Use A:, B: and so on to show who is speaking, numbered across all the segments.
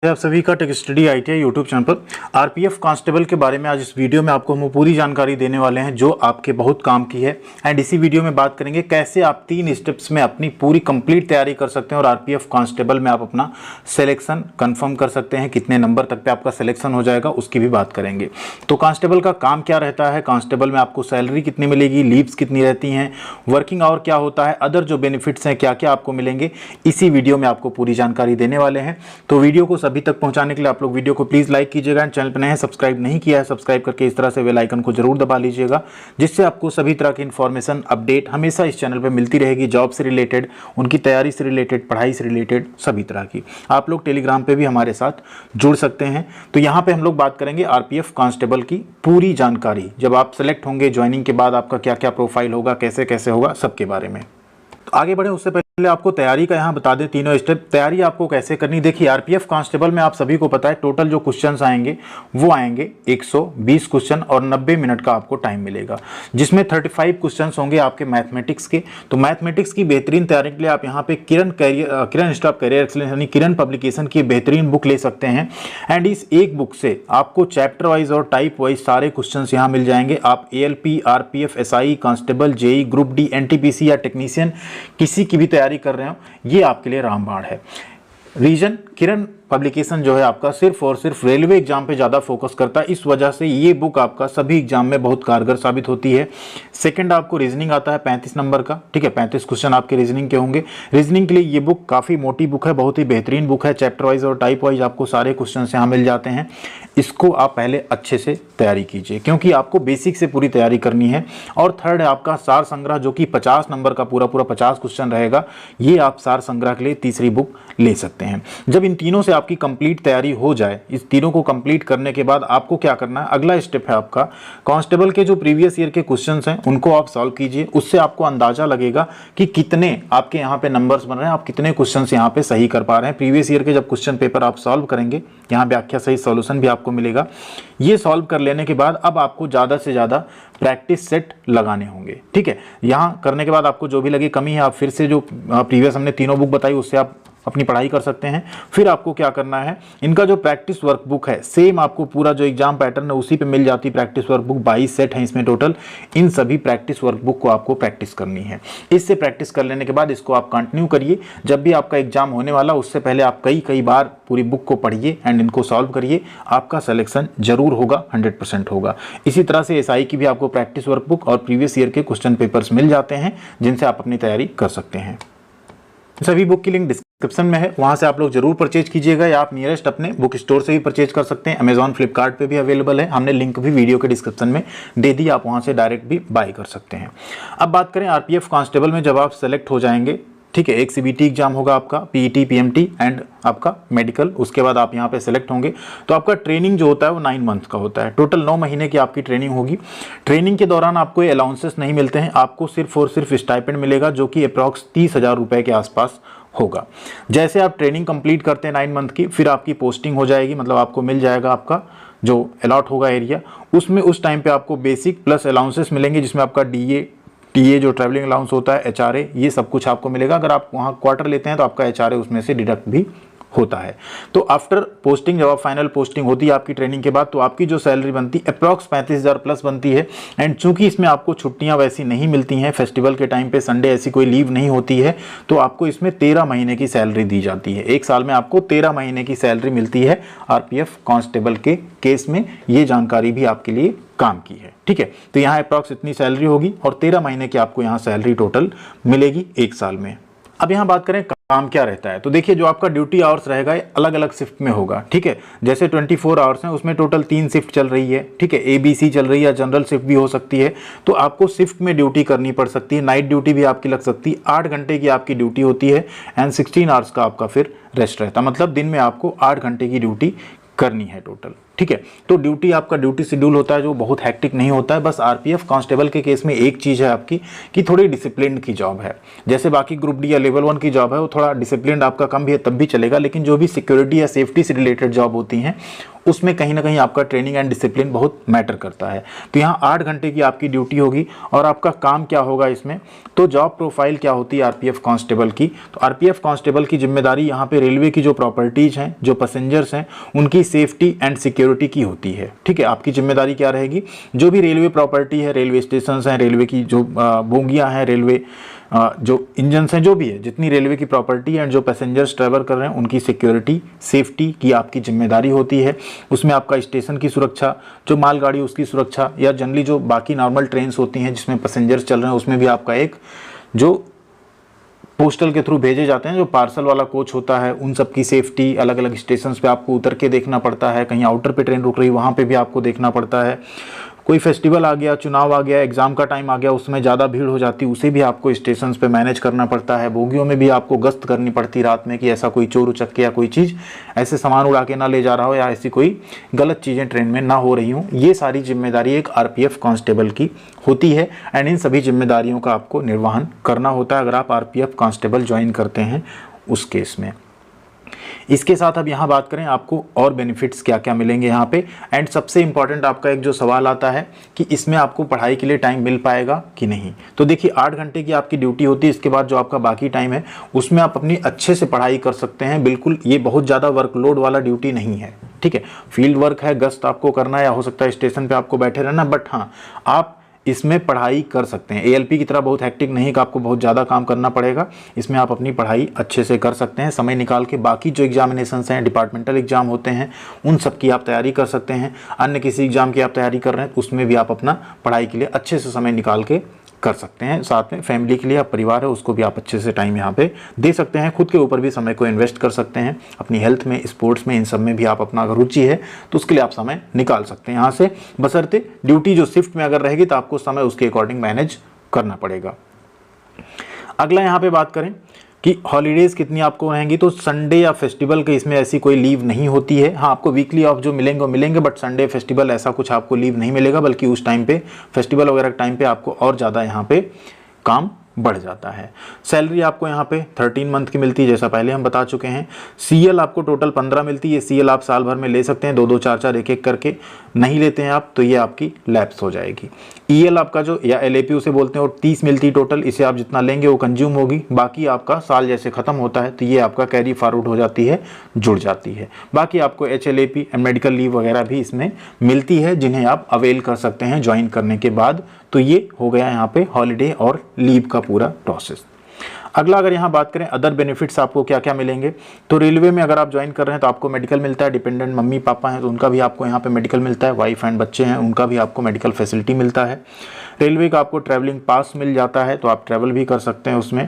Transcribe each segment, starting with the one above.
A: आप सभी का tech study ITI YouTube channel पर आरपीएफ कांस्टेबल के बारे में आज इस वीडियो में आपको हम पूरी जानकारी देने वाले हैं जो आपके बहुत काम की है। एंड इसी वीडियो में बात करेंगे कैसे आप 3 स्टेप्स में अपनी पूरी कंप्लीट तैयारी कर सकते हैं और आरपीएफ कांस्टेबल में आप अपना सिलेक्शन कंफर्म कर सकते हैं। कितने नंबर तक पे आपका सिलेक्शन हो जाएगा उसकी भी बात करेंगे। तो कांस्टेबल का काम क्या रहता है, कांस्टेबल में आपको सैलरी कितनी मिलेगी, लीव्स कितनी रहती हैं, वर्किंग आवर क्या होता है, अदर जो बेनिफिट्स हैं क्या क्या आपको मिलेंगे, इसी वीडियो में आपको पूरी जानकारी देने वाले हैं। तो वीडियो को अभी तक पहुंचाने के लिए आप लोग वीडियो को प्लीज लाइक कीजिएगा एंड चैनल पर नए हैं सब्सक्राइब नहीं किया है सब्सक्राइब करके इस तरह से बेल आइकन को जरूर दबा लीजिएगा, जिससे आपको सभी तरह की इन्फॉर्मेशन अपडेट हमेशा इस चैनल पर मिलती रहेगी। जॉब से रिलेटेड, उनकी तैयारी से रिलेटेड, पढ़ाई से रिलेटेड सभी तरह की। आप लोग टेलीग्राम पे भी हमारे साथ जुड़ सकते हैं। तो यहाँ पे हम लोग बात करेंगे आरपीएफ कांस्टेबल की पूरी जानकारी। जब आप सेलेक्ट होंगे, ज्वाइनिंग के बाद आपका क्या क्या प्रोफाइल होगा, कैसे कैसे होगा, सबके बारे में। तो आगे बढ़े उससे पहले आपको तैयारी का यहाँ बता दें तीनों स्टेप। तैयारी आपको कैसे करनी, देखिए आरपीएफ कांस्टेबल में आप सभी को पता है टोटल जो क्वेश्चंस आएंगे वो आएंगे 120 क्वेश्चन और 90 मिनट का आपको टाइम मिलेगा, जिसमें 35 क्वेश्चंस होंगे आपके मैथमेटिक्स के। तो मैथमेटिक्स की बेहतरीन तैयारी के लिए आप यहाँ पे किरण इंस्टीट्यूट ऑफ करियर एक्सीलेंस यानी किरण पब्लिकेशन की बेहतरीन बुक ले सकते हैं। एंड इस एक बुक से आपको चैप्टर वाइज और टाइप वाइज सारे क्वेश्चन यहाँ मिल जाएंगे। आप ALP, RPF, SI, constable, JEE, group D, NTPC या टेक्नीशियन किसी की भी तैयारी कर रहे हो, ये आपके लिए रामबाण है। रीजन, किरण पब्लिकेशन जो है आपका सिर्फ और सिर्फ रेलवे एग्जाम पे ज़्यादा फोकस करता है, इस वजह से ये बुक आपका सभी एग्जाम में बहुत कारगर साबित होती है। सेकंड, आपको रीजनिंग आता है 35 नंबर का, ठीक है, 35 क्वेश्चन आपके रीजनिंग के होंगे। रीजनिंग के लिए ये बुक काफ़ी मोटी बुक है, बहुत ही बेहतरीन बुक है। चैप्टर वाइज और टाइप वाइज आपको सारे क्वेश्चन यहाँ मिल जाते हैं। इसको आप पहले अच्छे से तैयारी कीजिए क्योंकि आपको बेसिक से पूरी तैयारी करनी है। और थर्ड है आपका सार संग्रह, जो कि 50 नंबर का पूरा 50 क्वेश्चन रहेगा। ये आप सार संग्रह के लिए तीसरी बुक ले सकते हैं। जब इन तीनों से आपकी कंप्लीट तैयारी हो जाए, इस तीनों को कंप्लीट करने के बाद आपको क्या करना है, अगला स्टेप है आपका कांस्टेबल के जो प्रीवियस ईयर के क्वेश्चंस हैं उनको आप सॉल्व कीजिए। उससे आपको अंदाजा लगेगा कि कितने आपके यहाँ पे नंबर्स बन रहे हैं, आप कितने क्वेश्चंस यहाँ पे सही कर पा रहे हैं। प्रीवियस ईयर के जब क्वेश्चन पेपर आप सॉल्व करेंगे, यहाँ व्याख्या सही सॉल्यूशन भी आपको मिलेगा। ये सॉल्व कर लेने के बाद अब आपको ज़्यादा से ज़्यादा प्रैक्टिस सेट लगाने होंगे, ठीक है। यहाँ करने के बाद आपको जो भी लगे कमी है, आप फिर से जो प्रीवियस हमने तीनों बुक बताई उससे आप अपनी पढ़ाई कर सकते हैं। फिर आपको क्या करना है, इनका जो प्रैक्टिस वर्कबुक है सेम आपको पूरा जो एग्जाम पैटर्न है उसी पे मिल जाती। प्रैक्टिस वर्कबुक 22 सेट है इसमें टोटल। इन सभी प्रैक्टिस वर्कबुक को आपको प्रैक्टिस करनी है। इससे प्रैक्टिस कर लेने के बाद इसको आप कंटिन्यू करिए। जब भी आपका एग्जाम होने वाला उससे पहले आप कई बार पूरी बुक को पढ़िए एंड इनको सॉल्व करिए। आपका सिलेक्शन जरूर होगा, 100% होगा। इसी तरह से SI की भी आपको प्रैक्टिस वर्कबुक और प्रीवियस ईयर के क्वेश्चन पेपर्स मिल जाते हैं, जिनसे आप अपनी तैयारी कर सकते हैं। सभी बुक की लिंक डिस्क्रिप्शन में है, वहां से आप लोग जरूर परचेज कीजिएगा, या आप नियरेस्ट अपने बुक स्टोर से भी परचेज कर सकते हैं। अमेजॉन, फ्लिपकार्ट पे भी अवेलेबल है, हमने लिंक भी वीडियो के डिस्क्रिप्शन में दे दी, आप वहां से डायरेक्ट भी बाय कर सकते हैं। अब बात करें आरपीएफ कांस्टेबल में, जब आप सेलेक्ट हो जाएंगे, ठीक है, एक CBT एग्जाम होगा आपका, PET, PMT एंड आपका मेडिकल। उसके बाद आप यहाँ पे सेलेक्ट होंगे तो आपका ट्रेनिंग जो होता है वो 9 मंथ का होता है। टोटल 9 महीने की आपकी ट्रेनिंग होगी। ट्रेनिंग के दौरान आपको ये अलाउंसेस नहीं मिलते हैं, आपको सिर्फ और सिर्फ स्टाइपेंड मिलेगा, जो कि अप्रॉक्स 30,000 रुपये के आसपास होगा। जैसे आप ट्रेनिंग कंप्लीट करते हैं 9 मंथ की, फिर आपकी पोस्टिंग हो जाएगी, मतलब आपको मिल जाएगा आपका जो अलॉट होगा एरिया, उसमें उस टाइम पे आपको बेसिक प्लस अलाउंसेस मिलेंगे, जिसमें आपका DA, TA जो ट्रैवलिंग अलाउंस होता है, HRA, ये सब कुछ आपको मिलेगा। अगर आप वहाँ क्वार्टर लेते हैं तो आपका HRA उसमें से डिडक्ट भी होता है। तो आफ्टर पोस्टिंग, जब आप फाइनल पोस्टिंग होती है आपकी ट्रेनिंग के बाद, तो आपकी जो सैलरी बनती है अप्रॉक्स 35,000 प्लस बनती है। एंड चूंकि इसमें आपको छुट्टियां वैसी नहीं मिलती हैं, फेस्टिवल के टाइम पे संडे ऐसी कोई लीव नहीं होती है, तो आपको इसमें 13 महीने की सैलरी दी जाती है। एक साल में आपको 13 महीने की सैलरी मिलती है आरपीएफ कांस्टेबल के केस में। ये जानकारी भी आपके लिए काम की है, ठीक है। तो यहाँ अप्रॉक्स इतनी सैलरी होगी और 13 महीने की आपको यहाँ सैलरी टोटल मिलेगी एक साल में। अब यहाँ बात करें काम क्या रहता है, तो देखिए जो आपका ड्यूटी आवर्स रहेगा ये अलग अलग शिफ्ट में होगा, ठीक है। जैसे 24 आवर्स हैं, उसमें टोटल 3 शिफ्ट चल रही है, ठीक है। ABC चल रही है, जनरल शिफ्ट भी हो सकती है, तो आपको शिफ्ट में ड्यूटी करनी पड़ सकती है। नाइट ड्यूटी भी आपकी लग सकती है। 8 घंटे की आपकी ड्यूटी होती है एंड 16 आवर्स का आपका फिर रेस्ट रहता है, मतलब दिन में आपको 8 घंटे की ड्यूटी करनी है टोटल, ठीक है। तो ड्यूटी आपका ड्यूटी शेड्यूल होता है जो बहुत हैक्टिक नहीं होता है। बस आरपीएफ कांस्टेबल के केस में एक चीज़ है आपकी कि थोड़ी डिसिप्लिन की जॉब है। जैसे बाकी ग्रुप डी या लेवल 1 की जॉब है वो थोड़ा डिसिप्लिन आपका कम भी है तब भी चलेगा, लेकिन जो भी सिक्योरिटी या सेफ्टी से रिलेटेड जॉब होती हैं उसमें कहीं ना कहीं आपका ट्रेनिंग एंड डिसिप्लिन बहुत मैटर करता है। तो यहाँ 8 घंटे की आपकी ड्यूटी होगी और आपका काम क्या होगा इसमें, तो जॉब प्रोफाइल क्या होती है आरपीएफ कांस्टेबल की। तो आरपीएफ कांस्टेबल की जिम्मेदारी यहाँ पे रेलवे की जो प्रॉपर्टीज हैं, जो पैसेंजर्स हैं, उनकी सेफ्टी एंड सिक्योरिटी की होती है। ठीक है, आपकी जिम्मेदारी क्या रहेगी, जो भी रेलवे प्रॉपर्टी है, रेलवे स्टेशन हैं, रेलवे की जो बोगियाँ हैं, रेलवे जो इंजन्स हैं, जो भी है, जितनी रेलवे की प्रॉपर्टी एंड जो पैसेंजर्स ट्रैवल कर रहे हैं उनकी सिक्योरिटी सेफ्टी की आपकी जिम्मेदारी होती है। उसमें आपका स्टेशन की सुरक्षा, जो मालगाड़ी उसकी सुरक्षा, या जनरली जो बाकी नॉर्मल ट्रेन्स होती हैं जिसमें पैसेंजर्स चल रहे हैं उसमें भी आपका एक जो पोस्टल के थ्रू भेजे जाते हैं जो पार्सल वाला कोच होता है, उन सब की सेफ्टी अलग अलग स्टेशन पे आपको उतर के देखना पड़ता है। कहीं आउटर पे ट्रेन रुक रही वहाँ पे भी आपको देखना पड़ता है। कोई फेस्टिवल आ गया, चुनाव आ गया, एग्जाम का टाइम आ गया, उसमें ज़्यादा भीड़ हो जाती है, उसे भी आपको स्टेशंस पे मैनेज करना पड़ता है। बोगियों में भी आपको गश्त करनी पड़ती रात में कि ऐसा कोई चोर उचक्के या कोई चीज़ ऐसे सामान उड़ा के ना ले जा रहा हो या ऐसी कोई गलत चीज़ें ट्रेन में ना हो रही हों। ये सारी जिम्मेदारी एक आरपीएफ कांस्टेबल की होती है एंड इन सभी जिम्मेदारियों का आपको निर्वहन करना होता है अगर आप आरपीएफ कांस्टेबल ज्वाइन करते हैं उस केस में। इसके साथ अब यहाँ बात करें आपको और बेनिफिट्स क्या क्या मिलेंगे यहाँ पे, एंड सबसे इंपॉर्टेंट आपका एक जो सवाल आता है कि इसमें आपको पढ़ाई के लिए टाइम मिल पाएगा कि नहीं। तो देखिए 8 घंटे की आपकी ड्यूटी होती है, इसके बाद जो आपका बाकी टाइम है उसमें आप अपनी अच्छे से पढ़ाई कर सकते हैं। बिल्कुल ये बहुत ज़्यादा वर्कलोड वाला ड्यूटी नहीं है। ठीक है, फील्ड वर्क है, गश्त आपको करना है या हो सकता है स्टेशन पर आपको बैठे रहना, बट हाँ आप इसमें पढ़ाई कर सकते हैं। एएलपी की तरह बहुत हैक्टिक नहीं कि आपको बहुत ज़्यादा काम करना पड़ेगा, इसमें आप अपनी पढ़ाई अच्छे से कर सकते हैं समय निकाल के। बाकी जो एग्जामिनेशंस हैं, डिपार्टमेंटल एग्जाम होते हैं, उन सब की आप तैयारी कर सकते हैं। अन्य किसी एग्जाम की आप तैयारी कर रहे हैं उसमें भी आप अपना पढ़ाई के लिए अच्छे से समय निकाल के कर सकते हैं। साथ में फैमिली के लिए आप परिवार है उसको भी आप अच्छे से टाइम यहाँ पे दे सकते हैं। खुद के ऊपर भी समय को इन्वेस्ट कर सकते हैं, अपनी हेल्थ में, स्पोर्ट्स में, इन सब में भी आप अपना अगर रुचि है तो उसके लिए आप समय निकाल सकते हैं यहाँ से। बशर्ते ड्यूटी जो शिफ्ट में अगर रहेगी तो आपको समय उसके अकॉर्डिंग मैनेज करना पड़ेगा। अगला यहाँ पे बात करें कि हॉलीडेज़ कितनी आपको रहेंगी, तो संडे या फेस्टिवल के इसमें ऐसी कोई लीव नहीं होती है। हाँ, आपको वीकली ऑफ जो मिलेंगे वो मिलेंगे, बट संडे फेस्टिवल ऐसा कुछ आपको लीव नहीं मिलेगा, बल्कि उस टाइम पे फेस्टिवल वगैरह के टाइम पे आपको और ज़्यादा यहाँ पे काम बढ़ जाता है। सैलरी आपको यहाँ पे 13 मंथ की मिलती है, जैसा पहले हम बता चुके हैं। सीएल आपको टोटल 15 मिलती है। सीएल आप साल भर में ले सकते हैं, 2-2, 4-4, एक-एक करके। नहीं लेते हैं आप तो ये आपकी लैप्स हो जाएगी। ईएल आपका जो या एलएपी उसे बोलते हैं और 30 मिलती है टोटल। इसे आप जितना लेंगे वो कंज्यूम होगी। बाकी आपका साल जैसे ख़त्म होता है तो ये आपका कैरी फॉरवर्ड हो जाती है, जुड़ जाती है। बाकी आपको एचएलएपी मेडिकल लीव वगैरह भी इसमें मिलती है जिन्हें आप अवेल कर सकते हैं ज्वाइन करने के बाद। तो ये हो गया यहाँ पे हॉलीडे और लीव का पूरा प्रोसेस। अगला अगर यहाँ बात करें अदर बेनिफिट्स आपको क्या क्या मिलेंगे, तो रेलवे में अगर आप ज्वाइन कर रहे हैं तो आपको मेडिकल मिलता है। डिपेंडेंट मम्मी पापा हैं तो उनका भी आपको यहाँ पे मेडिकल मिलता है। वाइफ एंड बच्चे हैं उनका भी आपको मेडिकल फैसिलिटी मिलता है। रेलवे का आपको ट्रैवलिंग पास मिल जाता है तो आप ट्रैवल भी कर सकते हैं उसमें।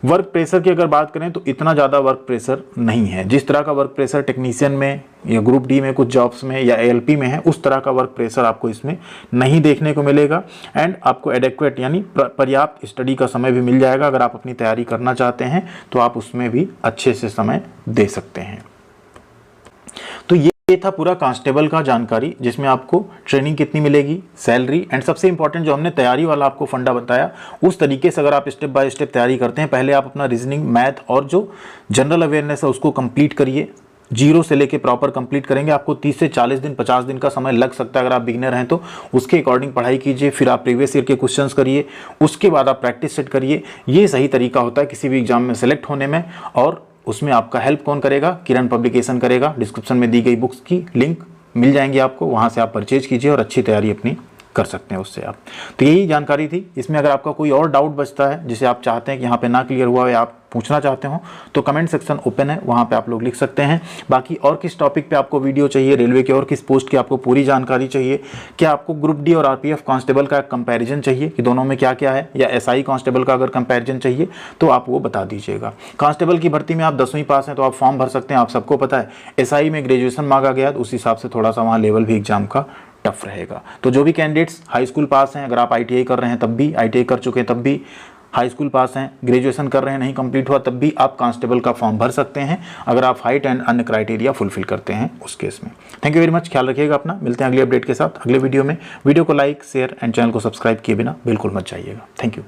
A: वर्क प्रेशर की अगर बात करें तो इतना ज़्यादा वर्क प्रेशर नहीं है। जिस तरह का वर्क प्रेशर टेक्नीशियन में या ग्रुप डी में कुछ जॉब्स में या एएलपी में है, उस तरह का वर्क प्रेशर आपको इसमें नहीं देखने को मिलेगा। एंड आपको एडेक्वेट यानी पर्याप्त स्टडी का समय भी मिल जाएगा। अगर आप अपनी तैयारी करना चाहते हैं तो आप उसमें भी अच्छे से समय दे सकते हैं। तो ये था पूरा कांस्टेबल का जानकारी, जिसमें आपको ट्रेनिंग कितनी मिलेगी, सैलरी एंड सबसे इंपॉर्टेंट जो हमने तैयारी वाला आपको फंडा बताया, उस तरीके से अगर आप स्टेप बाय स्टेप तैयारी करते हैं, पहले आप अपना रीजनिंग, मैथ और जो जनरल अवेयरनेस है उसको कंप्लीट करिए। 0 से लेके प्रॉपर कंप्लीट करेंगे। आपको 30 से 40 दिन 50 दिन का समय लग सकता है अगर आप बिगिनर हैं तो। उसके अकॉर्डिंग पढ़ाई कीजिए, फिर आप प्रीवियस ईयर के क्वेश्चंस करिए, उसके बाद आप प्रैक्टिस सेट करिए। ये सही तरीका होता है किसी भी एग्जाम में सेलेक्ट होने में। और उसमें आपका हेल्प कौन करेगा, किरण पब्लिकेशन करेगा। डिस्क्रिप्शन में दी गई बुक्स की लिंक मिल जाएंगी आपको, वहाँ से आप परचेज कीजिए और अच्छी तैयारी अपनी कर सकते हैं उससे आप। तो यही जानकारी थी। इसमें अगर आपका कोई और डाउट बचता है जिसे आप चाहते हैं कि यहाँ पे ना क्लियर हुआ या आप पूछना चाहते हो तो कमेंट सेक्शन ओपन है, वहाँ पे आप लोग लिख सकते हैं। बाकी और किस टॉपिक पे आपको वीडियो चाहिए, रेलवे के और किस पोस्ट की आपको पूरी जानकारी चाहिए, क्या आपको ग्रुप डी और आरपीएफ कांस्टेबल का कंपैरिजन चाहिए कि दोनों में क्या क्या है, या एसआई कांस्टेबल का अगर कंपैरिजन चाहिए तो आप वो बता दीजिएगा। कांस्टेबल की भर्ती में आप 10वीं पास हैं तो आप फॉर्म भर सकते हैं, आप सबको पता है। एसआई में ग्रेजुएशन मांगा गया तो उस हिसाब से थोड़ा सा वहाँ लेवल भी एग्जाम का टफ रहेगा। तो जो भी कैंडिडेट्स हाई स्कूल पास हैं, अगर आप आईटीआई कर रहे हैं तब भी, आईटीआई कर चुके हैं तब भी, हाई स्कूल पास हैं, ग्रेजुएशन कर रहे हैं, नहीं कंप्लीट हुआ, तब भी आप कांस्टेबल का फॉर्म भर सकते हैं अगर आप हाइट एंड अन्य क्राइटेरिया फुलफिल करते हैं उस केस में। थैंक यू वेरी मच, ख्याल रखिएगा अपना। मिलते हैं अगले अपडेट के साथ अगले वीडियो में। वीडियो को लाइक, शेयर एंड चैनल को सब्सक्राइब किए बिना बिल्कुल मत जाइएगा। Thank you.